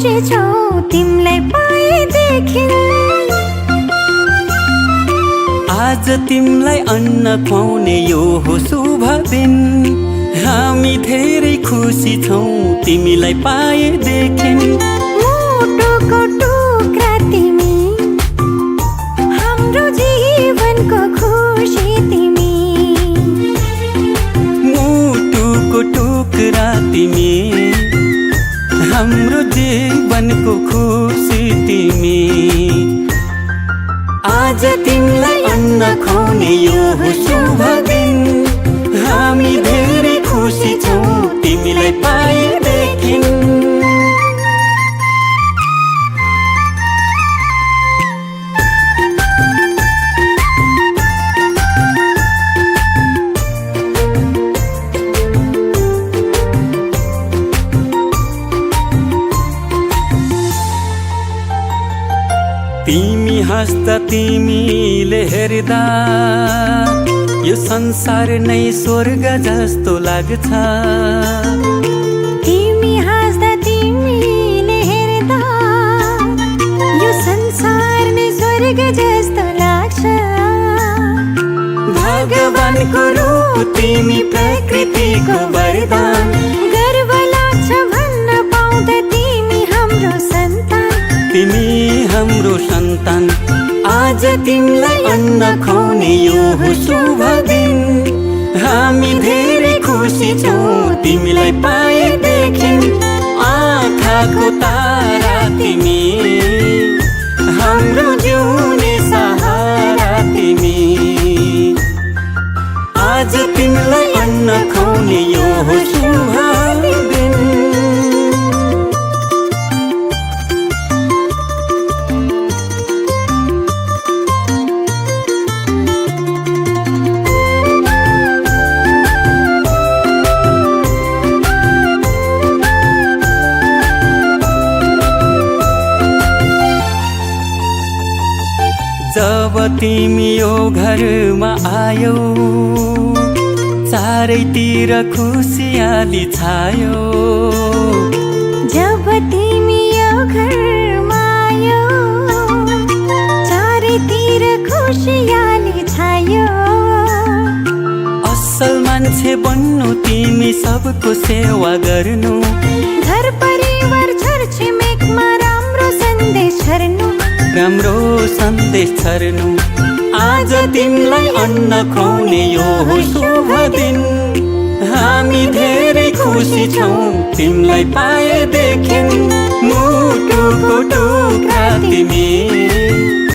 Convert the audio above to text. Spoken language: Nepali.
खुसी छौ तिमीलाई पाएदेखि। आज तिमीलाई अन्न खुवाउने यो हो शुभ दिन। हामी धेरै खुसी छौँ तिमीलाई पाएदेखि। मुटुको टुक्रा तिमी, हाम्रो जीवनको खुसी तिमी। मुटुको टुक्रा तिमी, हाम्रो जीवनको खुसी तिमी। आज तिमीलाई अन्न खुवाउने यो हो शुभ दिन। हामी धेरै खुसी छौँ तिमीलाई पाएदेखि। तिमी हाँस्दा तिमीले हेर्दा यो संसार नै स्वर्ग जस्तो लाग्छ। तिमी हाँस्दा तिमीले हेर्दा यो संसार नै स्वर्ग जस्तो लाग्छ। भगवानको रूप तिमी, प्रकृतिको वरदान। गर्व लाग्छ भन्न पाउँदा तिमी हाम्रो सन्तान। तिमी हाम्रो सन्तान। आज तिमीलाई अन्न खुवाउने यो हो शुभ दिन। हामी धेरै खुसी छौँ तिमीलाई पाएदेखि। आँखाको तारा तिमी, हाम्रो जिउने सहारा तिमी। आज तिमीलाई अन्न खुवाउने यो हो शुभ दिन। जब तिमी यो घरमा आयौ, चारैतिर खुसियाली छायो। जब तिमी यो घरमा आयौ, चारैतिर खुसियाली छायो। असल मान्छे बन्नु तिमी, सबको सेवा गर्नु। घर परिवार छर छिमेकमा राम्रो सन्देश छर्नु। राम्रो सन्देश छर्नु। आज तिमीलाई अन्न खुवाउने यो हो शुभ दिन। हामी धेरै खुसी छौँ तिमीलाई पाएदेखि। मुटुको टुक्रा तिमी,